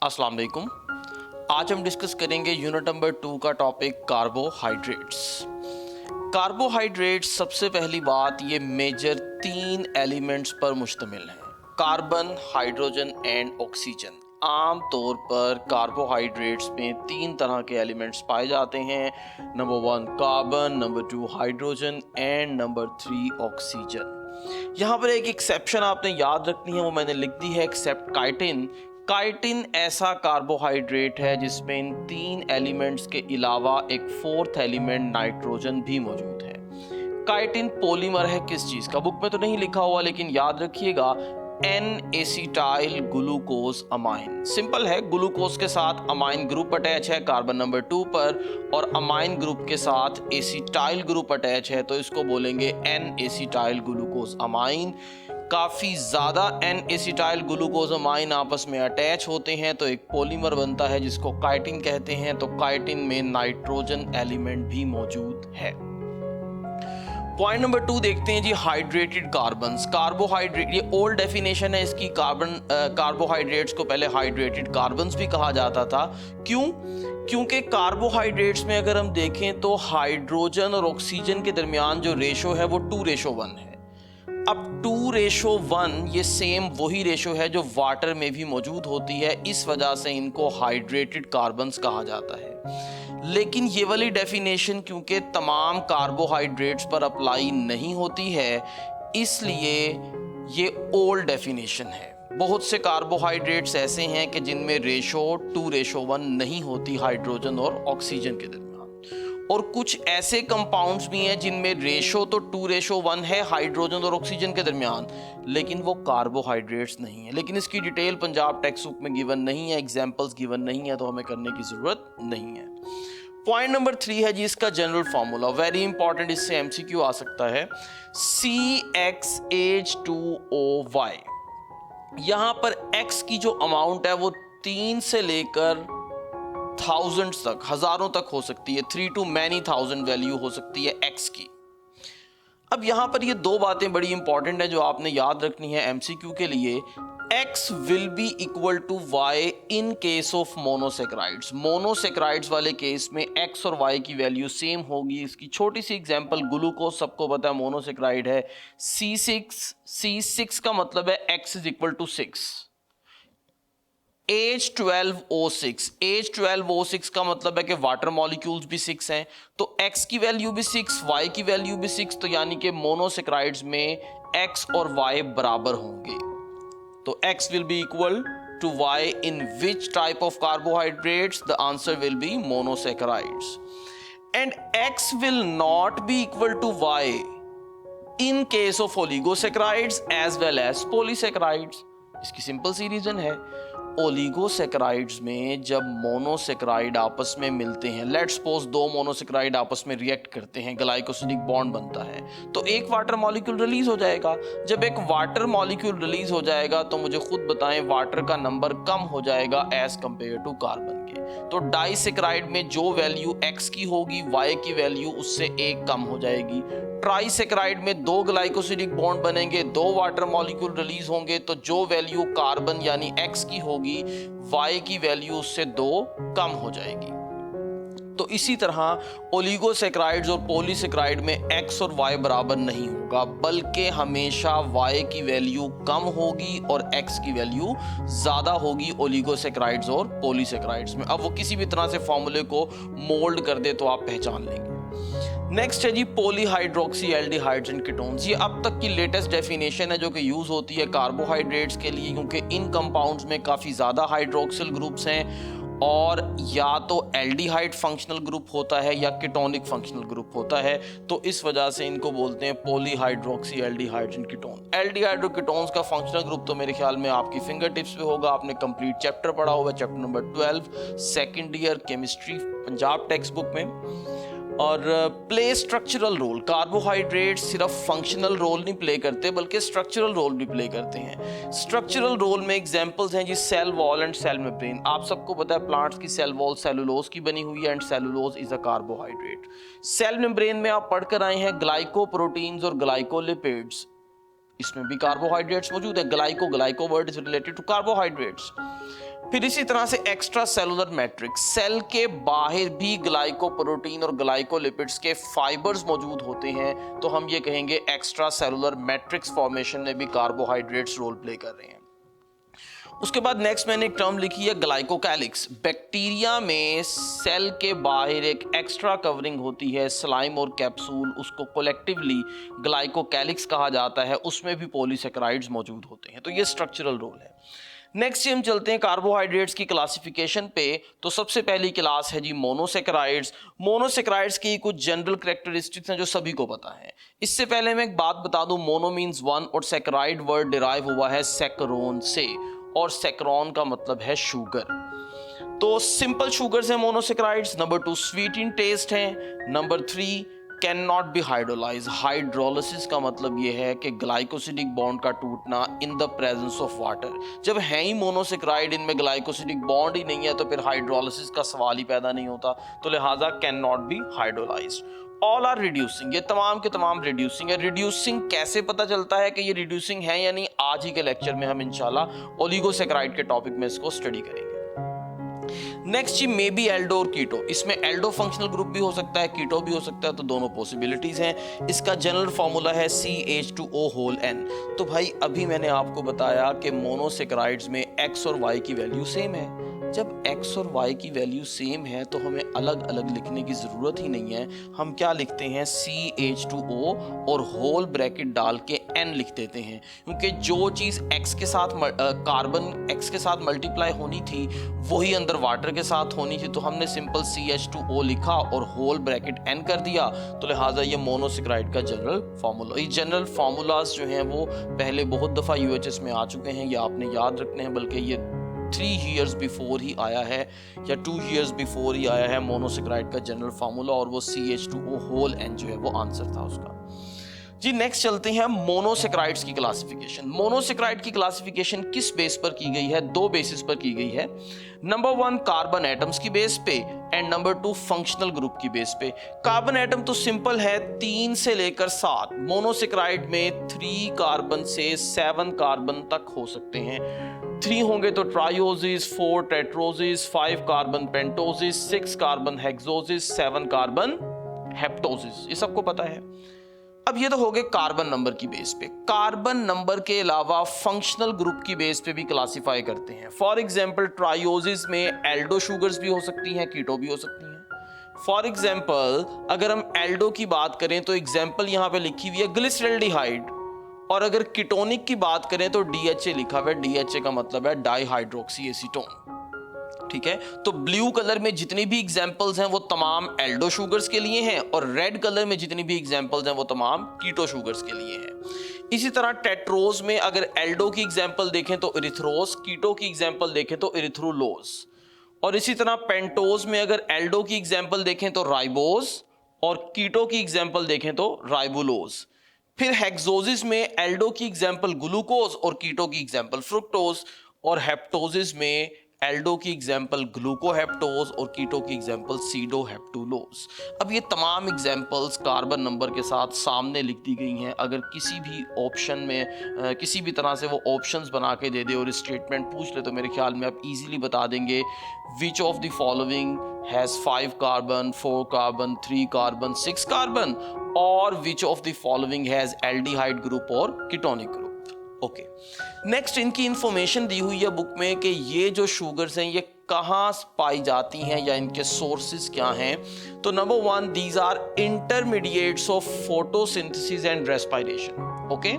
अस्सलाम वालेकुम। आज हम डिस्कस करेंगे यूनिट नंबर 2 का टॉपिक कार्बोहाइड्रेट्स। कार्बोहाइड्रेट्स सबसे पहली बात ये मेजर 3 एलिमेंट्स पर मुश्तमिल हैं, कार्बन, हाइड्रोजन एंड ऑक्सीजन। आम तौर पर कार्बोहाइड्रेट्स में 3 तरह के एलिमेंट्स पाए जाते हैं, number 1 carbon, number 2 hydrogen and number 3 oxygen. यहाँ पर एक एक्सेप्शन आपने याद रखनी है, वो मैंने लिख दी है, एक्सेप्ट काइटिन। काइटिन ऐसा कार्बोहाइड्रेट है जिसमें इन 3 एलिमेंट्स के अलावा एक 4th एलिमेंट नाइट्रोजन भी मौजूद है। काइटिन पॉलीमर है किस चीज का, बुक में तो नहीं लिखा हुआ लेकिन याद रखिएगा, N acetyl glucose amine. Simple है, ग्लूकोज के साथ अमाइन ग्रुप अटैच है कार्बन नंबर 2 पर, और अमाइन ग्रुप के साथ एसिटाइल ग्रुप अटैच है, तो इसको बोलेंगे एन एसिटाइल ग्लूकोज अमाइन। काफ़ी ज़्यादा एन एसिटाइल ग्लूकोज अमाइन आपस में अटैच होते हैं तो एक पॉलीमर बनता है जिसको काइटिन कहते हैं। तो काइटिन में नाइट्रोजन एलिमेंट भी मौजूद है। पॉइंट नंबर 2 देखते हैं जी, हाइड्रेटेड कार्बन्स। कार्बोहाइड्रेट, ये ओल्ड डेफिनेशन है इसकी, कार्बोहाइड्रेट्स को पहले हाइड्रेटेड कार्बन्स भी कहा जाता था। क्यों? क्योंकि कार्बोहाइड्रेट्स में अगर हम देखें तो हाइड्रोजन और ऑक्सीजन के दरमियान जो रेशो है वो 2:1 है। अब 2:1 ये सेम वही रेशो है जो वाटर में भी मौजूद होती है, इस वजह से इनको हाइड्रेटेड कार्बन्स कहा जाता है। लेकिन ये वाली डेफिनेशन क्योंकि तमाम कार्बोहाइड्रेट्स पर अप्लाई नहीं होती है, इसलिए ये ओल्ड डेफिनेशन है। बहुत से कार्बोहाइड्रेट्स ऐसे हैं कि जिनमें रेशो 2:1 नहीं होती हाइड्रोजन और ऑक्सीजन के दरमियान, और कुछ ऐसे कंपाउंड्स भी हैं जिनमें रेशो तो 2:1 है हाइड्रोजन और ऑक्सीजन के दरमियान, लेकिन वो कार्बोहाइड्रेट्स नहीं है। लेकिन इसकी डिटेल पंजाब टेक्स्ट बुक में गिवन नहीं है, एग्जांपल्स गिवन नहीं है, तो हमें करने की जरूरत नहीं है। पॉइंट नंबर 3 है जी इसका जनरल फार्मूला, वेरी इंपॉर्टेंट, इससे एमसीक्यू आ सकता है। CxH2OY। यहां पर X की जो अमाउंट है वो 3 से लेकर थाउजेंड्स तक, हजारों तक हो सकती है, 3 to many thousand वैल्यू हो सकती है X की। अब यहां पर ये 2 बातें बड़ी इंपॉर्टेंट है जो आपने याद रखनी है एमसीक्यू के लिए। X will be equal to Y in case of monosaccharides. Monosaccharides वाले केस में X और Y की वैल्यू सेम होगी। इसकी छोटी सी एग्जांपल, ग्लूकोज सबको पता है मोनोसेक्राइड है, C6 का मतलब है X is equal to 6। H12O6 का मतलब है कि वाटर मॉलिक्यूल्स भी 6 हैं, तो X की वैल्यू भी 6, Y की वैल्यू भी 6, तो यानी कि मोनोसेक्राइड्स में X और Y बराबर होंगे। तो X will be equal to Y in which type of carbohydrates? The answer will be monosaccharides. And X will not be equal to Y in case of oligosaccharides as well as polysaccharides. इसकी simple सी reason है, oligosaccharides में जब monosaccharide आपस में मिलते हैं, let's suppose 2 monosaccharide आपस में रिएक्ट करते हैं, ग्लाइकोसिडिक बॉन्ड बनता है, तो एक वाटर मॉलिक्यूल रिलीज हो जाएगा। जब एक वाटर मॉलिक्यूल रिलीज हो जाएगा तो मुझे खुद बताएं वाटर का नंबर कम हो जाएगा एज कंपेयर टू कार्बन के। तो डाइसेक्राइड में जो वैल्यू X की होगी, Y की वैल्यू उससे 1 कम हो जाएगी। ट्राइसेक्राइड में 2 ग्लाइकोसिडिक बॉन्ड बनेंगे, 2 वाटर मॉलिक्यूल रिलीज होंगे, तो जो वैल्यू कार्बन यानी X की होगी, Y की वैल्यू उससे 2 कम हो जाएगी। तो इसी तरह ओलिगोसेक्राइड्स और पॉलीसेक्राइड में X और Y बराबर नहीं होगा, बल्कि हमेशा Y की वैल्यू कम होगी और X की वैल्यू ज्यादा होगी ओलिगोसेक्राइड्स और पॉलीसेक्राइड्स में। अब वो किसी भी तरह से फॉर्मूले को मोल्ड कर दे तो आप पहचान लेंगे। नेक्स्ट है जी पॉलीहाइड्रोक्सी एल्डिहाइड्स एंड कीटोन्स। ये अब तक की लेटेस्ट डेफिनेशन है जो कि यूज होती है कार्बोहाइड्रेट्स के लिए, क्योंकि इन कंपाउंड्स में काफी ज्यादा हाइड्रोक्सिल ग्रुप्स हैं, और या तो एल्डिहाइड फंक्शनल ग्रुप होता है या कीटोनिक फंक्शनल ग्रुप होता है, तो इस वजह से इनको बोलते हैं polyhydroxy aldehydes and ketone. Aldehyde और कीटोन्स का फंक्शनल ग्रुप तो मेरे ख्याल में आपकी फिंगर टिप्स पे होगा, आपने कंप्लीट चैप्टर पढ़ा हुआ है, chapter number 12 second year chemistry Punjab text book में। और प्ले स्ट्रक्चरल रोल, कार्बोहाइड्रेट सिर्फ फंक्शनल रोल नहीं प्ले करते बल्कि स्ट्रक्चरल रोल भी प्ले करते हैं। स्ट्रक्चरल रोल में एग्जांपल्स हैं जी cell wall and cell membrane. आप सबको पता है प्लांट्स की सेल वॉल सेलुलोज की बनी हुई है and cellulose is a carbohydrate. Cell membrane में आप पढ़कर आए हैं ग्लाइकोप्रोटीन्स और ग्लाइकोलिपिड्स, इसमें भी कार्बोहाइड्रेट्स मौजूद है। Glyco word is related to carbohydrates. फिर इसी तरह से एक्स्ट्रा सेलुलर मैट्रिक्स, सेल के बाहर भी ग्लाइकोप्रोटीन और ग्लाइकोलिपिड्स के फाइबर्स मौजूद होते हैं, तो हम ये कहेंगे एक्स्ट्रा सेलुलर मैट्रिक्स फॉर्मेशन में भी कार्बोहाइड्रेट्स रोल प्ले कर रहे हैं। उसके बाद नेक्स्ट मैंने एक टर्म लिखी है ग्लाइकोकैलिक्स। बैक्टीरिया में सेल के बाहर एक एक्स्ट्रा कवरिंग होती है, स्लाइम और कैप्सूल, उसको कलेक्टिवली ग्लाइकोकैलिक्स कहा जाता है, उसमें भी पॉलीसेकेराइड्स मौजूद होते हैं। तो ये स्ट्रक्चरल रोल है। नेक्स्ट हम चलते हैं कार्बोहाइड्रेट्स की क्लासिफिकेशन पे। तो सबसे पहली क्लास है जी मोनोसेकेराइड्स। मोनोसेकेराइड्स की कुछ जनरल कैरेक्टरिस्टिक्स हैं जो सभी को पता है। इससे पहले मैं एक बात बता दूं, मोनो मीन्स वन और सेकेराइड वर्ड डिराइव हुआ है सेक्रोन से, और सेक्रोन का मतलब है शुगर। तो सिंपल शुगर्स हैं monosaccharides. Number 2 sweet in taste हैं। Number 3 can not be hydrolyse. Hydrolysis का मतलब यह है कि ग्लाइकोसिडिक बॉन्ड का टूटना in the presence of water. जब है ही मोनोसेकेराइड, इनमें ग्लाइकोसिडिक बॉन्ड ही नहीं है, तो फिर हाइड्रोलिसिस का सवाल ही पैदा नहीं होता, तो लिहाजा can not be hydrolyse. All are reducing, ये तमाम के तमाम रिड्यूसिंग है। रिड्यूसिंग कैसे पता चलता है कि ये रिड्यूसिंग है या नहीं, आज ही के लेक्चर में हम इंशाल्लाह ओलिगोसेकेराइड के टॉपिक में इसको स्टडी करेंगे। नेक्स्ट जी मे बी एल्डो और कीटो। इसमें एल्डो फंक्शनल ग्रुप भी हो सकता है, कीटो भी हो सकता है, तो दोनों पॉसिबिलिटीज हैं। इसका जनरल फॉर्मूला है CH2ON। तो भाई अभी मैंने आपको बताया कि मोनोसेकेराइड्स में X और Y की वैल्यू सेम है। जब X और Y की वैल्यू सेम है तो हमें अलग अलग लिखने की जरूरत ही नहीं है। हम क्या लिखते हैं, CH2O और होल ब्रैकेट डाल के N लिख देते हैं, क्योंकि जो चीज X के साथ कार्बन X के साथ मल्टीप्लाई होनी थी वही अंदर वाटर के साथ होनी थी, तो हमने सिंपल CH2O लिखा और होल ब्रैकेट N कर दिया। तो लिहाजा ये मोनोसेकेराइड का जनरल फार्मूला। ये जनरल फार्मूलाज जो हैं वो पहले बहुत दफ़ा UHS में आ चुके हैं, ये आपने याद रखने हैं, बल्कि ये 3 years बिफोर ही आया है या 2 years बिफोर ही आया है मोनोसेकेराइड का जनरल फार्मूला, और वो CH2O होल N जो है वो आंसर था उसका। जी नेक्स्ट चलते हैं मोनोसेकेराइड्स की क्लासिफिकेशन। मोनोसेकेराइड की क्लासिफिकेशन किस बेस पर की गई है, 2 बेसिस पर की गई है। नंबर 1 कार्बन एटम्स की बेस पे एंड नंबर 2 फंक्शनल ग्रुप की बेस पे। कार्बन एटम तो सिंपल है, 3 से लेकर 7। मोनोसेकेराइड में 3 कार्बन से 7 कार्बन तक हो सकते हैं। 3 होंगे तो ट्राइओसिस, 4 टेट्रोसिस, 5 कार्बन पेंटोसिस, 6 कार्बन हेक्सोसिस, 7 कार्बन हेप्टोसिस, ये सबको पता है। अब ये तो हो गए कार्बन नंबर की बेस पे। कार्बन नंबर के अलावा फंक्शनल ग्रुप की बेस पे भी क्लासिफाई करते हैं। फॉर एग्जांपल ट्राइओसिस में एल्डो शुगर्स भी हो सकती हैं, कीटो भी हो सकती हैं। फॉर एग्जांपल अगर हम एल्डो की बात करें तो एग्जांपल यहाँ पे लिखी हुई है ग्लिसरल्डिहाइड, और अगर कीटोनिक की बात करें तो DHA लिखा हुआ है। DHA का मतलब है डाईहाइड्रोक्सी एसीटोन, ठीक है। तो ब्लू कलर में जितनी भी एग्जांपल्स हैं वो तमाम एल्डो शुगर्स के लिए हैं, और रेड कलर में जितनी भी एग्जांपल्स हैं वो तमाम कीटो शुगर्स के लिए हैं। इसी तरह टेट्रोज में अगर एल्डो की एग्जांपल देखें तो इरिथ्रोस, कीटो की एग्जांपल देखें तो इरिथ्रोलोज, और इसी तरह पेंटोज में अगर एल्डो की एग्जांपल देखें तो राइबोज, और कीटो की एग्जांपल देखें तो राइबुलोज। फिर हेक्सोसिस में एल्डो की एग्जांपल ग्लूकोज और कीटो की एग्जांपल फ्रुक्टोज, और हेप्टोसिस में एल्डो की एग्जांपल ग्लूकोहेप्टोज और कीटो की एग्जांपल सीडोहेप्टुलोज। अब ये तमाम एग्जांपल्स कार्बन नंबर के साथ सामने लिख दी गई हैं। अगर किसी भी ऑप्शन में किसी भी तरह से वो ऑप्शंस बना के दे दे और स्टेटमेंट पूछ ले तो मेरे ख्याल में आप इजीली बता देंगे which of the following has 5 carbon, 4 carbon, 3 carbon, 6 carbon, और which of the following has aldehyde group और कीटोनिक ग्रुप। ओके, नेक्स्ट इनकी इंफॉर्मेशन दी हुई है बुक में कि ये जो शुगर्स हैं ये कहाँ पाई जाती हैं या इनके सोर्सेज क्या हैं। तो number 1 these are intermediates of photosynthesis and respiration. Okay,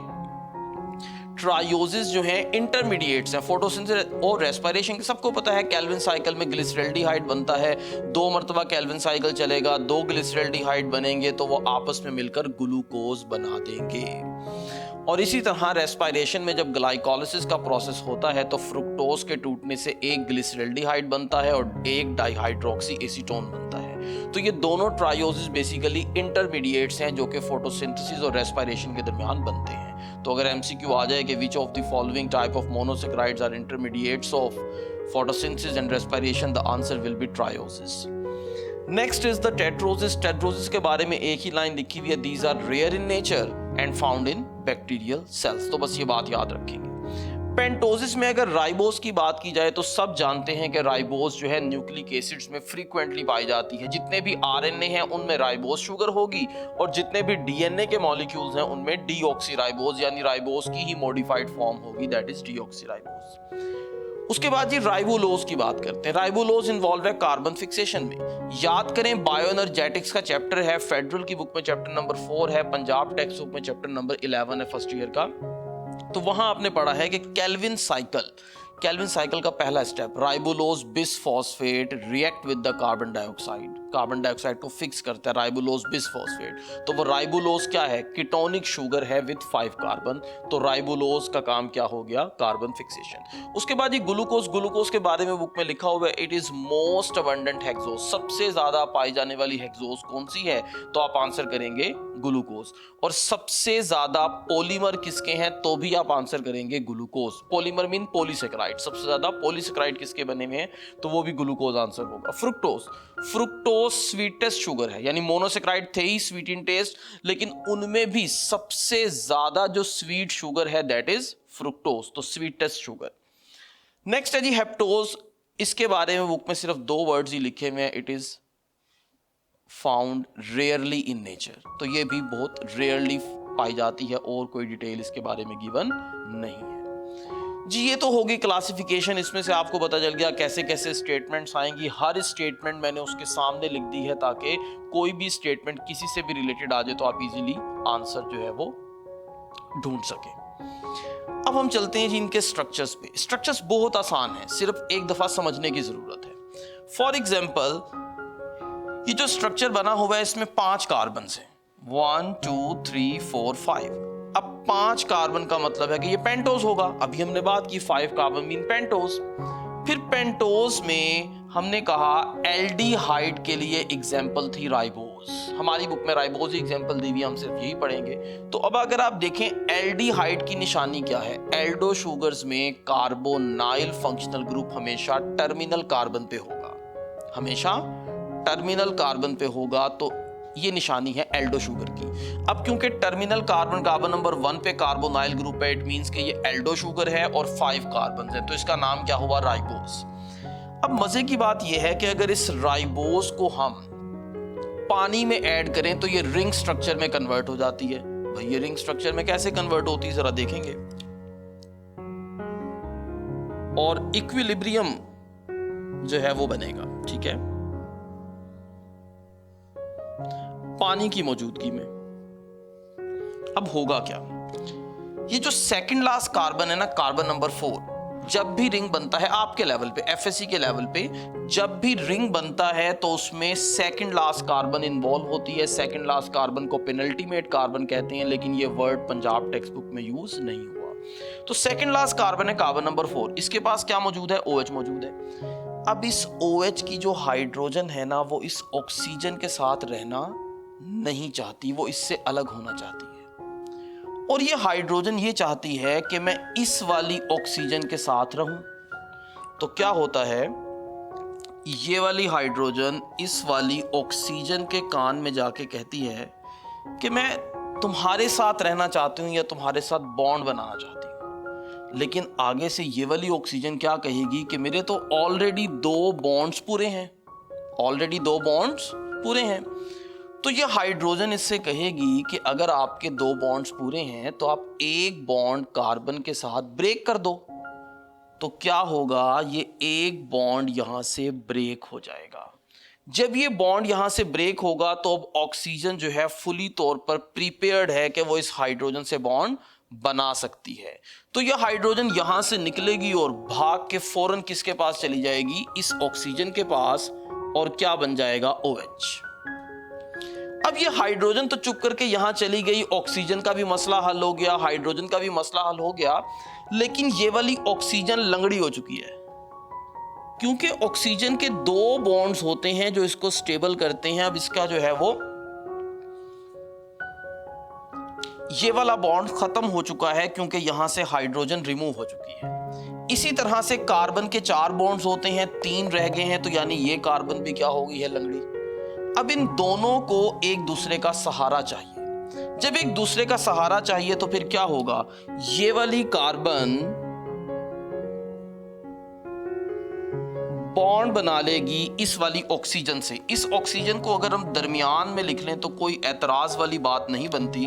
trioses जो हैं इंटरमीडिएट्स हैं फोटोसिंथेसिस और रेस्पिरेशन के। सबको पता है केल्विन साइकिल में ग्लिसरल्डिहाइड बनता है, 2 मरतबा केल्विन साइकिल चलेगा, 2 ग्लिसरल्डिहाइड बनेंगे तो वो आपस में मिलकर ग्लूकोज बना देंगे। और इसी तरह रेस्पिरेशन में जब ग्लाइकोलिसिस का प्रोसेस होता है तो फ्रुक्टोज के टूटने से एक ग्लिसरल्डिहाइड बनता है और एक डाईहाइड्रोक्सी एसीटोन बनता है। तो ये दोनों ट्राइओसिस बेसिकली इंटरमीडिएट्स हैं जो कि फोटोसिंथेसिस और रेस्पिरेशन के दरमियान बनते हैं। तो अगर MCQ आ जाए कि which of the following type of monosaccharides are intermediates of photosynthesis and respiration, the answer will be trioses. Next is the tetroses. Tetroses के बारे में एक ही लाइन लिखी हुई है, these are rare in nature and found in bacterial cells. तो बस ये बात याद रखेंगे। पेंटोसिस में अगर राइबोस की बात की जाए तो सब जानते हैं कि राइबोस जो है न्यूक्लिक एसिड्स में फ्रीक्वेंटली पाई जाती है। जितने भी आरएनए हैं उनमें राइबोस शुगर होगी और जितने भी डीएनए के मॉलिक्यूल्स हैं उनमें डीऑक्सीराइबोस यानी राइबोस की ही मॉडिफाइड फॉर्म होगी, दैट इज डीऑक्सीराइबोस। उसके बाद जी राइबोलोज की बात करते हैं। राइबोलोज इन्वॉल्व है कार्बन फिक्सेशन में। याद करें बायोएनर्जेटिक्स का चैप्टर है, फेडरल की बुक में चैप्टर नंबर 4 है, पंजाब टेक्स्ट बुक में चैप्टर नंबर 11 है फर्स्ट ईयर का। तो वहां आपने पढ़ा है कि केल्विन साइकिल का पहला step राइबोलोज bisphosphate react with the carbon dioxide को फिक्स करता है राइबोलोज बिसफॉस्फेट। तो वो राइबोलोज क्या है? कीटोनिक शुगर है विद 5 कार्बन। तो राइबोलोज का काम क्या हो गया? Carbon fixation. उसके बाद ये ग्लूकोज के बारे में बुक में लिखा हुआ है, it is most abundant hexose. सबसे ज्यादा पाई जाने वाली हेक्सोज कौन सी है? तो आप आंसर करेंगे ग्लूकोज। और सबसे ज्यादा पॉलीमर किसके हैं? तो भी आप आंसर करेंगे ग्लूकोज। Polymer mean polysaccharide. सबसे ज्यादा पॉलीसेकेराइड किसके बने हुए हैं? तो वो भी ग्लूकोज आंसर होगा। फ्रुक्टोज स्वीटेस्ट शुगर है, यानी मोनोसेकेराइड थे ही स्वीट इन टेस्ट, लेकिन उनमें भी सबसे ज्यादा जो स्वीट शुगर है दैट इज फ्रुक्टोज, तो स्वीटेस्ट शुगर। नेक्स्ट है जी हेप्टोज। इसके बारे में बुक में सिर्फ 2 वर्ड्स ही लिखे हुए हैं, it is found rarely in nature. तो ये भी बहुत रेयरली पाई जाती है और कोई डिटेल इसके बारे में गिवन नहीं है जी। ये तो होगी क्लासिफिकेशन। इसमें से आपको पता चल गया कैसे कैसे स्टेटमेंट्स आएंगी। हर स्टेटमेंट मैंने उसके सामने लिख दी है ताकि कोई भी स्टेटमेंट किसी से भी रिलेटेड आ जाए तो आप इजीली आंसर जो है वो ढूंढ सके। अब हम चलते हैं जी इनके स्ट्रक्चर्स पे। स्ट्रक्चर्स बहुत आसान है, सिर्फ एक दफा समझने की जरूरत है। फॉर एग्जाम्पल ये जो स्ट्रक्चर बना हुआ है इसमें 5 कार्बन है, 1 2 3 4 5। अब 5 कार्बन का मतलब है कि ये पेंटोज होगा। अभी हमने बात की 5 कार्बन मीन पेंटोज। फिर पेंटोज में हमने कहा एल्डिहाइड के लिए एग्जाम्पल थी राइबोज। हमारी बुक में राइबोज ही एग्जाम्पल दी हुई, हम सिर्फ यही पढ़ेंगे। तो अब अगर आप देखें एल्डिहाइड की निशानी क्या है? एल्डो शुगर्स में कार्बोनाइल फंक्शनल ग्रुप हमेशा टर्मिनल कार्बन पे होगा, हमेशा टर्मिनल कार्बन पे होगा। तो ये निशानी है एल्डो शुगर की। अब क्योंकि टर्मिनल कार्बन नंबर 1 पे कार्बोनाइल ग्रुप है, इट मींस कि ये एल्डो शुगर है और 5 कार्बन है, तो इसका नाम क्या हुआ? राइबोस। अब मजे की बात यह है कि अगर इस राइबोस को हम पानी में ऐड करें तो ये रिंग स्ट्रक्चर में कन्वर्ट हो जाती है। भाई ये रिंग स्ट्रक्चर में कैसे कन्वर्ट होती है जरा देखेंगे। और इक्विलिब्रियम जो है वो बनेगा, ठीक है, पानी की मौजूदगी में। अब होगा क्या? ये जो सेकंड लास्ट कार्बन है ना, कार्बन नंबर 4, जब भी रिंग बनता है आपके लेवल पे, एफएससी के लेवल पे, जब भी रिंग बनता है तो उसमें सेकंड लास्ट कार्बन इन्वॉल्व होती है। सेकंड लास्ट कार्बन को पेनल्टीमेट कार्बन कहते हैं, लेकिन ये वर्ड पंजाब टेक्स्ट बुक में यूज नहीं हुआ। तो सेकंड लास्ट कार्बन है कार्बन नंबर 4, इसके पास क्या मौजूद है? OH मौजूद है। अब इस OH की जो हाइड्रोजन है ना, वो इस ऑक्सीजन के साथ रहना नहीं चाहती, वो इससे अलग होना चाहती है। और ये हाइड्रोजन ये चाहती है कि मैं इस वाली ऑक्सीजन के साथ रहूं। तो क्या होता है, ये वाली हाइड्रोजन इस वाली ऑक्सीजन के कान में जाके कहती है कि मैं तुम्हारे साथ रहना चाहती हूं या तुम्हारे साथ बॉन्ड बनाना चाहती हूं। लेकिन आगे से ये वाली ऑक्सीजन क्या कहेगी कि मेरे तो ऑलरेडी 2 बॉन्ड्स पूरे हैं, ऑलरेडी 2 बॉन्ड्स पूरे हैं। तो ये हाइड्रोजन इससे कहेगी कि अगर आपके 2 बॉन्ड्स पूरे हैं तो आप एक बॉन्ड कार्बन के साथ ब्रेक कर दो। तो क्या होगा, ये एक बॉन्ड यहां से ब्रेक हो जाएगा। जब ये बॉन्ड यहां से ब्रेक होगा तो अब ऑक्सीजन जो है फुली तौर पर प्रिपेयर्ड है कि वो इस हाइड्रोजन से बॉन्ड बना सकती है। तो ये हाइड्रोजन यहां से निकलेगी और भाग के फौरन किसके पास चली जाएगी? इस ऑक्सीजन के पास, और क्या बन जाएगा? OH। अब ये हाइड्रोजन तो चुप करके यहां चली गई, ऑक्सीजन का भी मसला हल हो गया, हाइड्रोजन का भी मसला हल हो गया। लेकिन ये वाली ऑक्सीजन लंगड़ी हो चुकी है, क्योंकि ऑक्सीजन के 2 बॉन्ड्स होते हैं जो इसको स्टेबल करते हैं। अब इसका जो है वो ये वाला बॉन्ड खत्म हो चुका है क्योंकि यहां से हाइड्रोजन रिमूव हो चुकी है। इसी तरह से कार्बन के 4 बॉन्ड्स होते हैं, 3 रह गए हैं, तो यानी ये कार्बन भी क्या हो गई है? लंगड़ी। अब इन दोनों को एक दूसरे का सहारा चाहिए। जब एक दूसरे का सहारा चाहिए तो फिर क्या होगा? ये वाली कार्बन बॉन्ड बना लेगी इस वाली ऑक्सीजन से। इस ऑक्सीजन को अगर हम दरमियान में लिख लें तो कोई एतराज वाली बात नहीं बनती।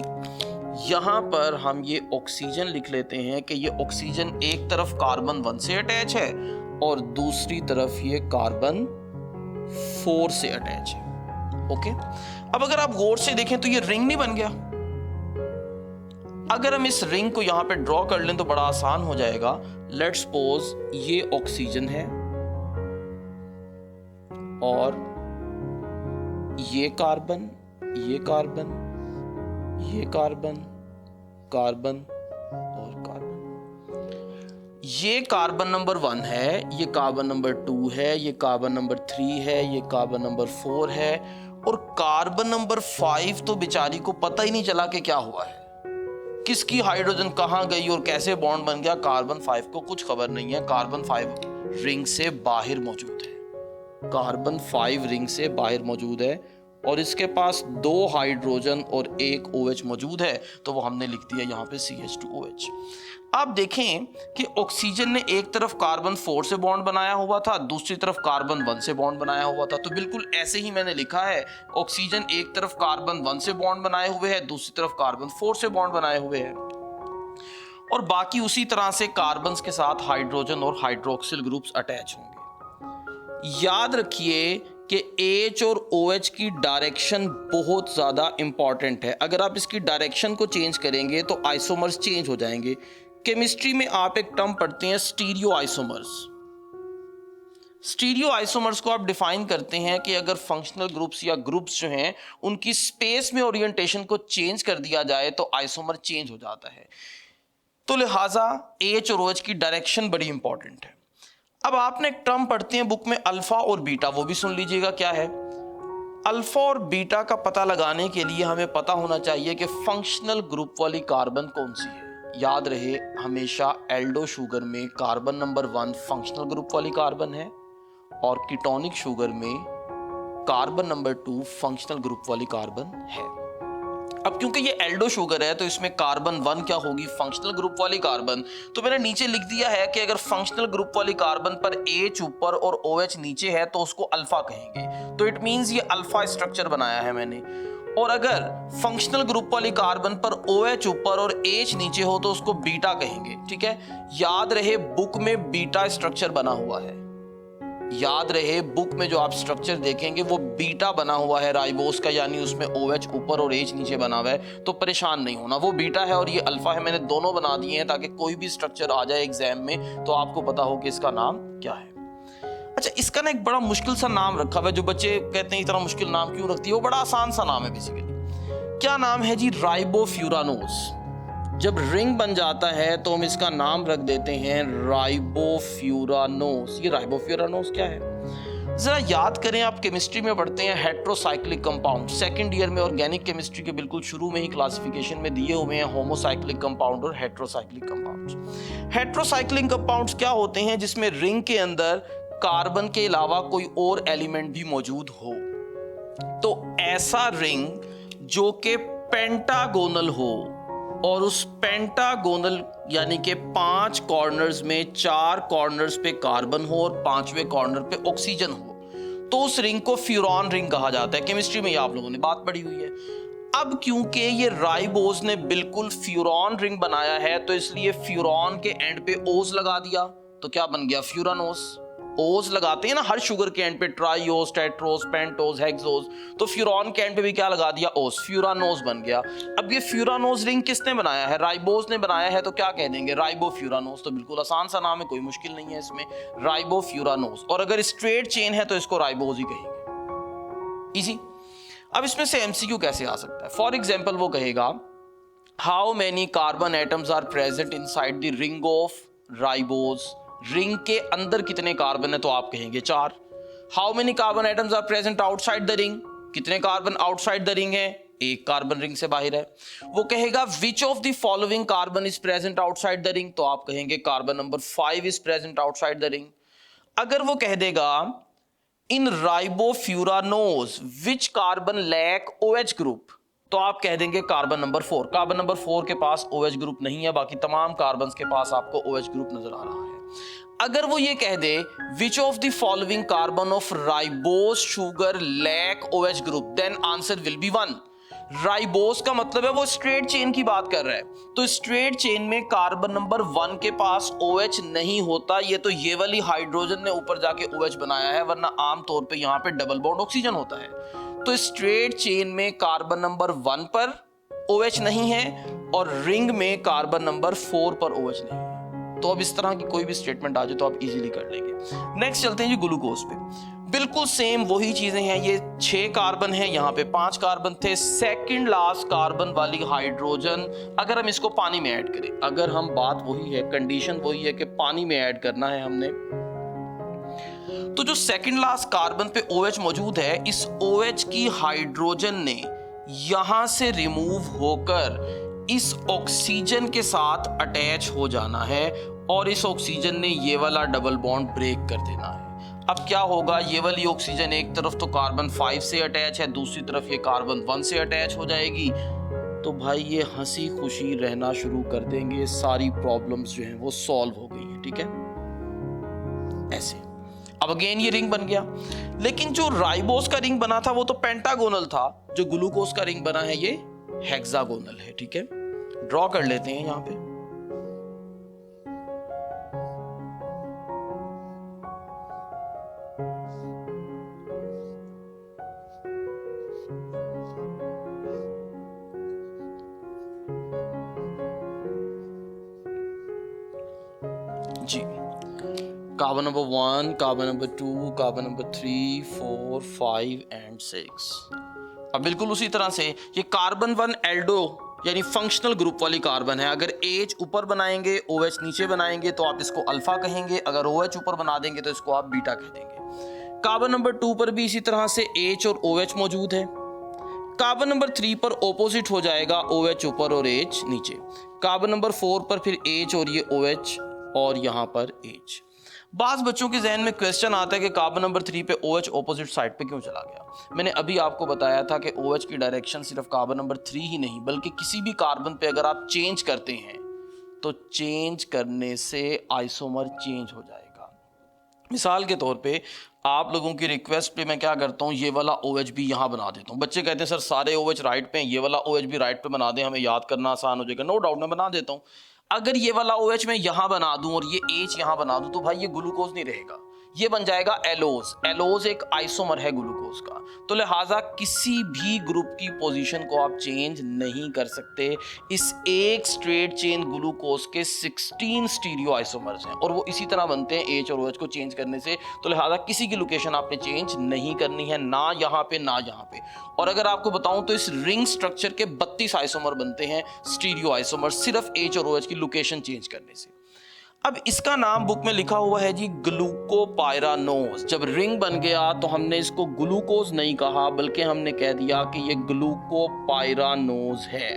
यहां पर हम ये ऑक्सीजन लिख लेते हैं कि ये ऑक्सीजन एक तरफ कार्बन 1 से अटैच है और दूसरी तरफ ये कार्बन 4 से अटैच है। ओके, अब अगर आप गौर से देखें तो ये रिंग नहीं बन गया। अगर हम इस रिंग को यहां पे ड्रॉ कर लें तो बड़ा आसान हो जाएगा। लेट्स सपोज ये ऑक्सीजन है और ये कार्बन, ये कार्बन, ये कार्बन, कार्बन और कार्बन। ये कार्बन नंबर 1 है, ये कार्बन नंबर 2 है, ये कार्बन नंबर 3 है, ये कार्बन नंबर 4 है और कार्बन नंबर 5 तो बेचारी को पता ही नहीं चला कि क्या हुआ है, किसकी हाइड्रोजन कहां गई और कैसे बॉन्ड बन गया। कार्बन 5 को कुछ खबर नहीं है। कार्बन 5 रिंग से बाहर मौजूद है, कार्बन 5 रिंग से बाहर मौजूद है और इसके पास 2 हाइड्रोजन और 1 OH मौजूद है, तो वो हमने लिख दिया यहाँ पे CH2OH। आप देखें कि ऑक्सीजन ने एक तरफ कार्बन 4 से बॉन्ड बनाया हुआ था, दूसरी तरफ कार्बन 1 से बॉन्ड बनाया हुआ था। तो बिल्कुल ऐसे ही मैंने लिखा है, ऑक्सीजन एक तरफ कार्बन 1 से बॉन्ड बनाए हुए है, दूसरी तरफ कार्बन 4 से बॉन्ड बनाए हुए है और बाकी उसी तरह से कार्बन के साथ हाइड्रोजन और हाइड्रोक्सिल ग्रुप्स अटैच होंगे। याद रखिए कि H और OH की डायरेक्शन बहुत ज़्यादा इंपॉर्टेंट है। अगर आप इसकी डायरेक्शन को चेंज करेंगे तो आइसोमर्स चेंज हो जाएंगे। केमिस्ट्री में आप एक टर्म पढ़ते हैं स्टीरियो आइसोमर्स। स्टीरियो आइसोमर्स को आप डिफाइन करते हैं कि अगर फंक्शनल ग्रुप्स या ग्रुप्स जो हैं उनकी स्पेस में ओरिएंटेशन को चेंज कर दिया जाए तो आइसोमर चेंज हो जाता है। तो लिहाजा H और OH की डायरेक्शन बड़ी इंपॉर्टेंट है। अब आपने एक टर्म पढ़ते हैं बुक में अल्फा और बीटा, वो भी सुन लीजिएगा क्या है। अल्फा और बीटा का पता लगाने के लिए हमें पता होना चाहिए कि फंक्शनल ग्रुप वाली कार्बन कौन सी है। याद रहे हमेशा एल्डो शुगर में कार्बन नंबर 1 फंक्शनल ग्रुप वाली कार्बन है और कीटोनिक शुगर में कार्बन नंबर 2 फंक्शनल ग्रुप वाली कार्बन है। अब क्योंकि ये एल्डो शुगर है तो इसमें कार्बन 1 क्या होगी, फंक्शनल ग्रुप वाली कार्बन। तो मैंने नीचे लिख दिया है कि अगर फंक्शनल ग्रुप वाली कार्बन पर H ऊपर और OH नीचे है तो उसको अल्फा कहेंगे। तो इट मींस ये अल्फा स्ट्रक्चर बनाया है मैंने। और अगर फंक्शनल ग्रुप वाली कार्बन पर OH ऊपर और H नीचे हो तो उसको बीटा कहेंगे। ठीक है, याद रहे बुक में बीटा स्ट्रक्चर बना हुआ है। याद रहे बुक में जो आप स्ट्रक्चर देखेंगे वो बीटा बना हुआ है राइबोस का, यानी उसमें OH ऊपर और H नीचे बना हुआ है। तो परेशान नहीं होना, वो बीटा है और ये अल्फा है। मैंने दोनों बना दिए हैं ताकि कोई भी स्ट्रक्चर आ जाए एग्जाम में तो आपको पता हो कि इसका नाम क्या है। अच्छा, इसका ना एक बड़ा मुश्किल सा नाम रखा हुआ है। जो बच्चे कहते हैं इतना मुश्किल नाम क्यों रखती है, वो बड़ा आसान सा नाम है बेसिकली। क्या नाम है जी? राइबोफ्यूरानोस। जब रिंग बन जाता है तो हम इसका नाम रख देते हैं राइबोफ्यूरानोस। ये राइबोफ्यूरानोस क्या है जरा याद करें। आप केमिस्ट्री में पढ़ते हैं हेट्रोसाइक्लिक कंपाउंड, सेकंड ईयर में ऑर्गेनिक केमिस्ट्री के बिल्कुल शुरू में ही क्लासिफिकेशन में दिए हुए हैं होमोसाइक्लिक कंपाउंड और हेट्रोसाइक्लिक कंपाउंड्स। हेट्रोसाइक्लिक कंपाउंड्स क्या होते हैं? जिसमें रिंग के अंदर कार्बन के अलावा कोई और एलिमेंट भी मौजूद हो। तो ऐसा रिंग जो कि पेंटागोनल हो और उस पेंटागोनल यानी कि 5 कॉर्नर्स में 4 कॉर्नर्स पे कार्बन हो और 5वें कॉर्नर पे ऑक्सीजन हो, तो उस रिंग को फ्यूरॉन रिंग कहा जाता है। केमिस्ट्री में ये आप लोगों ने बात पढ़ी हुई है। अब क्योंकि ये राइबोस ने बिल्कुल फ्यूरॉन रिंग बनाया है तो इसलिए फ्यूरॉन के एंड पे ओस लगा दिया, तो क्या बन गया? फ्यूरानोस। ओस लगाते हैं ना हर शुगर के एंड पे, ट्राइओस, टेट्रोस, पेंटोस, हेक्सोस, तो फ्यूरॉन के एंड पे भी क्या लगा दिया? ओस। फ्यूरानोस बन गया। अब ये फ्यूरानोस रिंग किसने बनाया है? राइबोस ने बनाया है। तो क्या कह देंगे? राइबोफ्यूरानोस। तो बिल्कुल आसान सा नाम है, कोई मुश्किल नहीं है इसमें, राइबोफ्यूरानोस। और अगर स्ट्रेट चेन है तो इसको राइबोस ही कहेंगे। इजी। अब इसमें से एमसीक्यू कैसे आ सकता है? फॉर एग्जाम्पल वो कहेगा how many carbon atoms are present inside the ring of ribose. Ring के अंदर कितने कार्बन है? तो आप कहेंगे 4। How many carbon atoms are present outside the ring. कितने कार्बन आउटसाइड द रिंग है? 1 कार्बन रिंग से बाहर है। वो कहेगा which of the following carbon is present outside the ring. तो आप कहेंगे carbon number 5 is present outside the ring. अगर वो कह देगा in ribofuranose which carbon lack OH group, तो आप कह देंगे कार्बन नंबर 4। कार्बन नंबर 4 के पास OH ग्रुप नहीं है, बाकी तमाम कार्बन के पास आपको OH ग्रुप नजर आ रहा है। अगर वो ये कह दे which of the following carbon of ribose sugar lack OH group, then answer will be 1। Ribose का मतलब है वो स्ट्रेट चेन की बात कर रहा है, तो स्ट्रेट चेन में कार्बन नंबर 1 के पास OH नहीं होता। ये तो ये वाली हाइड्रोजन ने ऊपर जाके OH बनाया है, वरना आमतौर पे यहाँ पे डबल बॉन्ड ऑक्सीजन होता है। तो स्ट्रेट चेन में कार्बन नंबर 1 पर OH नहीं है और रिंग में कार्बन नंबर 4 पर OH नहीं है। तो अब इस तरह की कोई भी स्टेटमेंट आ जाए तो आप इजीली कर लेंगे। नेक्स्ट चलते हैं जी ग्लूकोज पे। बिल्कुल सेम वही चीजें हैं, ये 6 कार्बन है, यहाँ पे 5 कार्बन थे। सेकंड लास्ट कार्बन वाली हाइड्रोजन अगर हम इसको पानी में ऐड करें, अगर हम बात वही है, कंडीशन वही है कि पानी में ऐड करना है हमने, तो जो सेकंड लास्ट कार्बन पे OH मौजूद है, इस OH की हाइड्रोजन ने यहां से रिमूव होकर इस ऑक्सीजन के साथ अटैच हो जाना है और इस ऑक्सीजन ने ये वाला डबल बॉन्ड ब्रेक कर देना है। अब क्या होगा, ये वाली ऑक्सीजन एक तरफ तो कार्बन 5 से अटैच है, दूसरी तरफ ये कार्बन 1 से अटैच हो जाएगी। तो भाई ये हंसी खुशी रहना शुरू कर देंगे, सारी प्रॉब्लम्स जो हैं वो सॉल्व हो गई हैं। ठीक है, ऐसे। अब अगेन ये रिंग बन गया, लेकिन जो राइबोस का रिंग बना था वो तो पेंटागोनल था, जो ग्लूकोज का रिंग बना है ये हेक्सागोनल है। ठीक है, ड्रॉ कर लेते हैं यहां पे। जी, carbon number 1, carbon number 2, carbon number 3, 4, 5 and 6। अब बिल्कुल उसी तरह से ये कार्बन 1 एल्डो यानी फंक्शनल ग्रुप वाली कार्बन है। अगर H ऊपर बनाएंगे, OH नीचे बनाएंगे तो आप इसको अल्फा कहेंगे, अगर OH ऊपर बना देंगे तो इसको आप बीटा कह देंगे। कार्बन नंबर 2 पर भी इसी तरह से H और OH मौजूद है। कार्बन नंबर 3 पर ऑपोजिट हो जाएगा, OH ऊपर और H नीचे। कार्बन नंबर 4 पर फिर H और ये OH और यहां पर H। बाज बच्चों के जहन में क्वेश्चन आता है कि कार्बन नंबर 3 पे OH ऑपोजिट साइड पे क्यों चला गया। मैंने अभी आपको बताया था कि OH की डायरेक्शन सिर्फ कार्बन नंबर 3 ही नहीं, बल्कि किसी भी कार्बन पे अगर आप चेंज करते हैं तो चेंज करने से आइसोमर चेंज हो जाएगा। मिसाल के तौर पे आप लोगों की रिक्वेस्ट पे मैं क्या करता हूँ, ये वाला OH भी यहाँ बना देता हूँ। बच्चे कहते हैं सर सारे OH राइट पे हैं, ये वाला OH भी राइट पे बना दें, हमें याद करना आसान हो जाएगा। नो डाउट मैं बना देता हूँ। अगर ये वाला OH मैं यहां बना दूं और ये H यहां बना दूं तो भाई ये ग्लूकोज नहीं रहेगा, ये बन जाएगा एलोज। एलोज एक आइसोमर है ग्लूकोज का, तो लिहाजा किसी भी ग्रुप की पोजीशन को आप चेंज नहीं कर सकते। इस एक स्ट्रेट चेन ग्लूकोज के 16 स्टीरियो आइसोमर्स हैं और वो इसी तरह बनते हैं H और OH को चेंज करने से। तो लिहाजा किसी की लोकेशन आपने चेंज नहीं करनी है, ना यहाँ पे ना यहाँ पे। और अगर आपको बताऊं तो इस रिंग स्ट्रक्चर के 32 आइसोमर बनते हैं, स्टीरियो आइसोमर, सिर्फ H और OH की लोकेशन चेंज करने से। अब इसका नाम बुक में लिखा हुआ है जी ग्लूकोपायरानोज। जब रिंग बन गया तो हमने इसको ग्लूकोज नहीं कहा, बल्कि हमने कह दिया कि ये ग्लूकोपायरानोज है।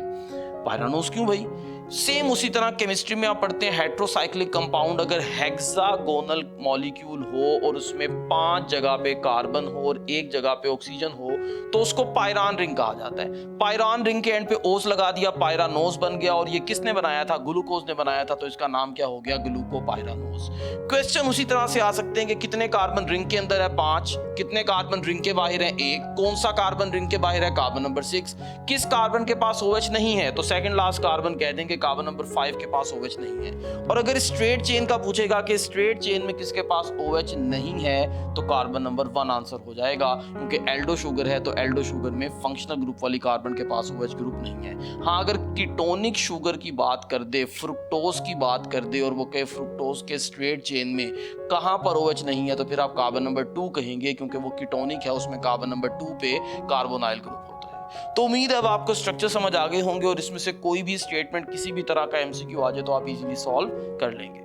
पायरानोज क्यों भाई? सेम उसी तरह केमिस्ट्री में आप पढ़ते हैं हेट्रोसाइक्लिक कंपाउंड, अगर हेक्सागोनल मॉलिक्यूल हो और उसमें 5 जगह पे कार्बन हो और 1 जगह पे ऑक्सीजन हो तो उसको पायरान रिंग कहा जाता है। पायरान रिंग के एंड पे ओस लगा दिया, पायरानोज बन गया। और ये किसने बनाया था? ग्लूकोज ने बनाया था, तो इसका नाम क्या हो गया? ग्लूकोपायरानोज। क्वेश्चन उसी तरह से आ सकते हैं कि कितने कार्बन रिंग के अंदर है? 5। कितने कार्बन रिंग के बाहर है? 1। कौन सा कार्बन रिंग के बाहर है? Carbon number 6। किस कार्बन के पास OH नहीं है? तो सेकंड लास्ट कार्बन कह देंगे कार्बन नंबर 5 के पास OH नहीं है। और अगर स्ट्रेट चेन का पूछेगा कि स्ट्रेट चेन में किसके पास OH नहीं है, तो कार्बन नंबर 1 आंसर हो जाएगा, क्योंकि एल्डो शुगर है तो एल्डो शुगर में फंक्शनल ग्रुप वाली कार्बन के पास OH ग्रुप नहीं है। हाँ, अगर कीटोनिक शुगर की बात कर दे, फ्रुक्टोज की बात कर दे और वो कहे फ्रुक्टोज के स्ट्रेट चेन में कहां पर OH नहीं है, तो फिर आप कार्बन नंबर 2 कहेंगे, क्योंकि वो कीटोनिक है, उसमें कार्बन नंबर 2 पे कार्बोनाइल ग्रुप होता है। तो उम्मीद है अब आपको स्ट्रक्चर समझ आ गए होंगे और इसमें से कोई भी स्टेटमेंट किसी भी तरह का MCQ आ जाए तो आप इजीली सॉल्व कर लेंगे।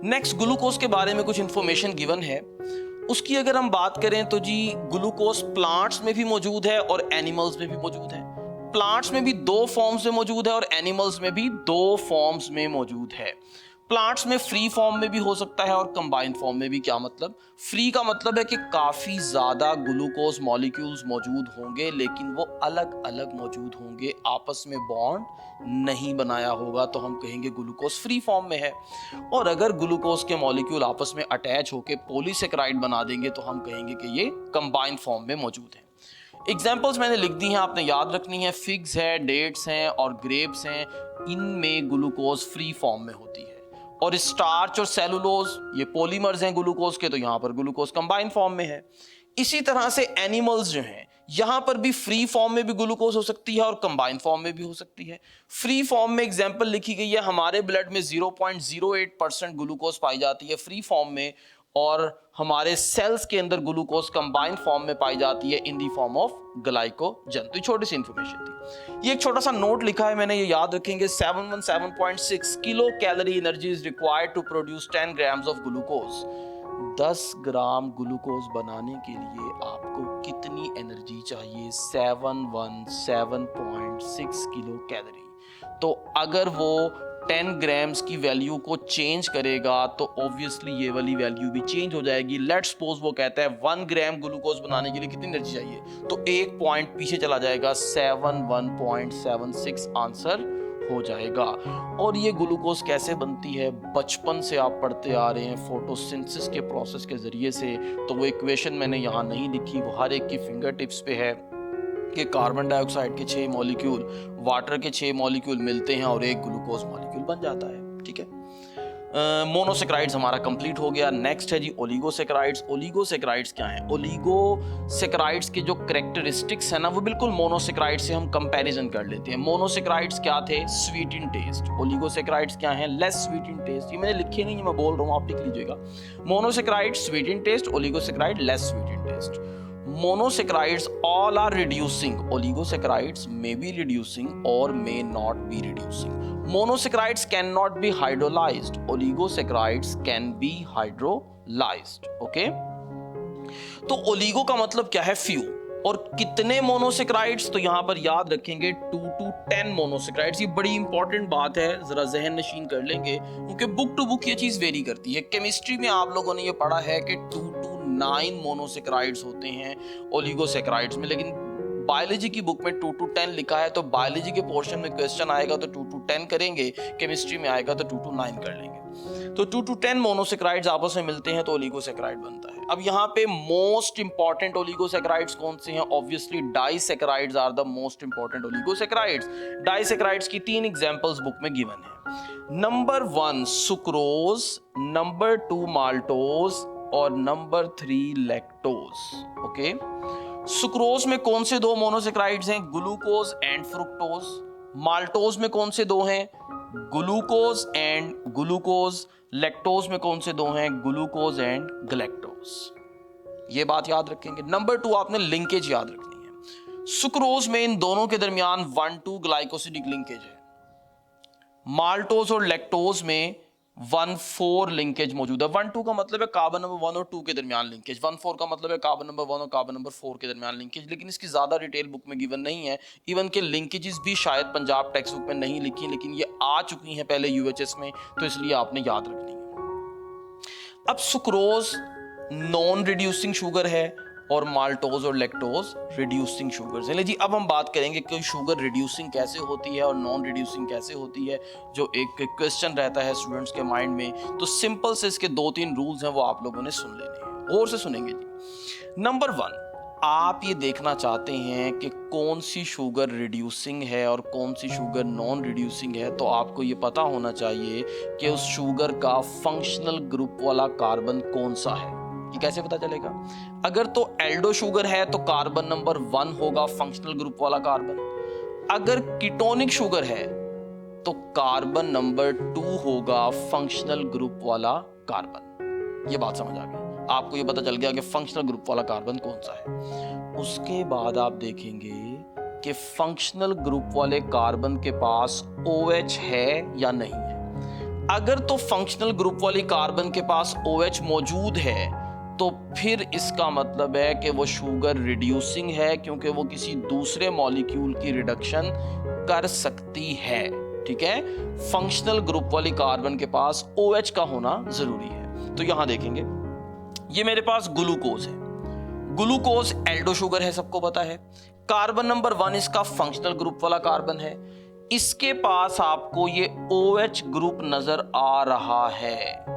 नेक्स्ट, ग्लूकोज के बारे में कुछ इंफॉर्मेशन गिवन है। उसकी अगर हम बात करें तो जी ग्लूकोज प्लांट्स में भी मौजूद है और एनिमल्स में भी मौजूद है। प्लांट्स में भी 2 फॉर्म्स में मौजूद है और एनिमल्स में भी 2 फॉर्म्स में मौजूद है। प्लांट्स में फ्री फॉर्म में भी हो सकता है और कंबाइंड फॉर्म में भी। क्या मतलब? फ्री का मतलब है कि काफी ज्यादा ग्लूकोज मॉलिक्यूल्स मौजूद होंगे, लेकिन वो अलग अलग मौजूद होंगे, आपस में बॉन्ड नहीं बनाया होगा, तो हम कहेंगे ग्लूकोज फ्री फॉर्म में है। और अगर ग्लूकोज के मॉलिक्यूल आपस में अटैच होकर पॉलीसेकेराइड बना देंगे तो हम कहेंगे कि ये कंबाइंड फॉर्म में मौजूद है। एग्जाम्पल्स मैंने लिख दी हैं, आपने याद रखनी है। फिग्स है, डेट्स हैं और ग्रेप्स हैं, इनमें ग्लूकोज फ्री फॉर्म में होती है। और स्टार्च और सेलुलोज ये पॉलीमर्स हैं ग्लूकोज के, तो यहां पर ग्लूकोज कंबाइंड फॉर्म में है। इसी तरह से एनिमल्स जो हैं, यहां पर भी फ्री फॉर्म में भी ग्लूकोज हो सकती है और कंबाइंड फॉर्म में भी हो सकती है। फ्री फॉर्म में एग्जांपल लिखी गई है, हमारे ब्लड में 0.08% ग्लूकोज पाई जाती है फ्री फॉर्म में, और हमारे सेल्स के अंदर ग्लूकोज कंबाइंड फॉर्म में पाई जाती है इन दी फॉर्म ऑफ ग्लाइकोजन। तो छोटी सी इंफॉर्मेशन थी। ये एक छोटा सा नोट लिखा है मैंने, ये याद रखेंगे। 717.6 kilo calorie energy is required to produce 10 grams of glucose. 10 gram glucose बनाने के लिए आपको कितनी एनर्जी चाहिए? 717.6 किलो कैलोरी। तो अगर वो 10 ग्राम्स की वैल्यू को चेंज करेगा तो ऑब्वियसली ये वाली वैल्यू भी चेंज हो जाएगी। लेट्स सपोज वो कहता है 1 ग्राम ग्लूकोज बनाने के लिए कितनी एनर्जी चाहिए, तो एक पॉइंट पीछे चला जाएगा, 71.76 आंसर हो जाएगा। और ये ग्लूकोज कैसे बनती है? बचपन से आप पढ़ते आ रहे हैं, फोटोसिंथेसिस के प्रोसेस के जरिए से। तो वो इक्वेशन मैंने यहाँ नहीं लिखी, वो हर एक की फिंगर टिप्स पे है कि कार्बन डाइऑक्साइड के 6 मॉलिक्यूल, वाटर के 6 मॉलिक्यूल मिलते हैं और एक ग्लूकोज मॉलिक्यूल बन जाता है। ठीक है, मोनोसेक्राइड्स हमारा कंप्लीट हो गया। नेक्स्ट है जी ओलिगोसेक्राइड्स। ओलिगोसेक्राइड्स क्या है? ओलिगोसेक्राइड्स के जो कैरेक्टरिस्टिक्स है ना, वो बिल्कुल मोनोसेक्राइड से हम कंपैरिजन कर लेते हैं। मोनोसेक्राइड्स क्या थे? Sweet in test. ओलिगोसेक्राइड्स क्या है? Less sweet in taste. ये मैंने लिखे नहीं है, मैं बोल रहा हूँ, आप लिख लीजिएगा। Monosaccharide sweet in taste, oligosaccharide less sweet in taste. Monosaccharides all are reducing. Oligosaccharides may be reducing or may not be reducing. Monosaccharides cannot be hydrolyzed. Oligosaccharides can be hydrolyzed. Okay? तो oligo का मतलब क्या है? Few. और कितने monosaccharides? तो यहां पर याद रखेंगे 2 to 10 मोनोसेक्राइड्स। ये बड़ी इंपॉर्टेंट बात है, जरा जहन नशीन कर लेंगे, क्योंकि बुक टू बुक ये चीज वेरी करती है। केमिस्ट्री में आप लोगों ने ये पढ़ा है कि 2 to 9 मोनोसेक्राइड्स होते हैं ओलिगोसेक्राइड्स में, लेकिन बायोलॉजी की बुक में 2 to 10 लिखा है। तो बायोलॉजी के पोर्शन में क्वेश्चन आएगा तो 2 to 10 करेंगे, केमिस्ट्री में आएगा तो 2 to 9 कर लेंगे। तो 2 to 10 मोनोसेक्राइड्स आपस में मिलते हैं तो ओलिगोसेक्राइड बनता है। अब यहाँ पे मोस्ट इंपॉर्टेंट ओलिगोसेक्राइड्स कौन से हैं? Obviously disaccharides are the most important oligosaccharides. Disaccharides की 3 एग्जांपल्स बुक में गिवन है। नंबर 1 सुक्रोज, नंबर 2 माल्टोज और नंबर 3 लैक्टोज। ओके, सुक्रोज में कौन से 2 मोनोसेक्राइड्स हैं? Glucose and fructose. माल्टोज में कौन से 2 हैं? Glucose and glucose. लैक्टोज में कौन से 2 हैं? Glucose and गलैक्टोज। ये बात याद रखेंगे। नंबर 2 आपने लिंकेज याद रखनी है। सुक्रोज में इन दोनों के दरमियान 1,2 ग्लाइकोसिडिक लिंकेज है। माल्टोज और लैक्टोज में 1,4 लिंकेज मौजूद है। 1,2 का मतलब है कार्बन नंबर 1 और 2 के दरमियान लिंकेज। 1,4 का मतलब है कार्बन नंबर 1 और कार्बन नंबर 4 के दरमियान लिंकेज, लेकिन इसकी ज्यादा डिटेल बुक में गिवन नहीं है। इवन के लिंकेजेस भी शायद पंजाब टेक्स्ट बुक में नहीं लिखी, लेकिन ये आ चुकी हैं पहले यूएचएस में, तो इसलिए आपने याद रखनी है। अब सुक्रोज नॉन रिड्यूसिंग शुगर है और माल्टोज और लैक्टोज रिड्यूसिंग शुगर्स हैं। जी अब हम बात करेंगे कि शुगर रिड्यूसिंग कैसे होती है और नॉन रिड्यूसिंग कैसे होती है, जो एक क्वेश्चन रहता है स्टूडेंट्स के माइंड में। तो सिंपल से इसके 2-3 रूल्स हैं, वो आप लोगों ने सुन लेने हैं, गौर से सुनेंगे जी। नंबर 1, आप ये देखना चाहते हैं कि कौन सी शुगर रिड्यूसिंग है और कौन सी शुगर नॉन रिड्यूसिंग है, तो आपको ये पता होना चाहिए कि उस शुगर का फंक्शनल ग्रुप वाला कार्बन कौन सा है। ये कैसे पता चलेगा? अगर तो एल्डो शुगर है तो कार्बन नंबर 1 होगा फंक्शनल ग्रुप वाला कार्बन। अगर कीटोनिक शुगर है तो कार्बन नंबर 2 होगा फंक्शनल ग्रुप वाला कार्बन। ये बात समझ आ गई? आपको ये पता चल गया कि फंक्शनल ग्रुप वाला कार्बन कौन सा है। उसके बाद आप देखेंगे कि फंक्शनल ग्रुप वाले कार्बन के पास OH है या नहीं है। अगर तो फंक्शनल ग्रुप वाली कार्बन के पास OH मौजूद है तो फिर इसका मतलब है कि वो शुगर रिड्यूसिंग है, क्योंकि वो किसी दूसरे मॉलिक्यूल की रिडक्शन कर सकती है। ठीक है, फंक्शनल ग्रुप वाली कार्बन के पास OH का होना जरूरी है। तो यहां देखेंगे, ये मेरे पास ग्लूकोज है, ग्लूकोज एल्डो शुगर है, सबको पता है। कार्बन नंबर 1 इसका फंक्शनल ग्रुप वाला कार्बन है, इसके पास आपको ये OH ग्रुप नजर आ रहा है।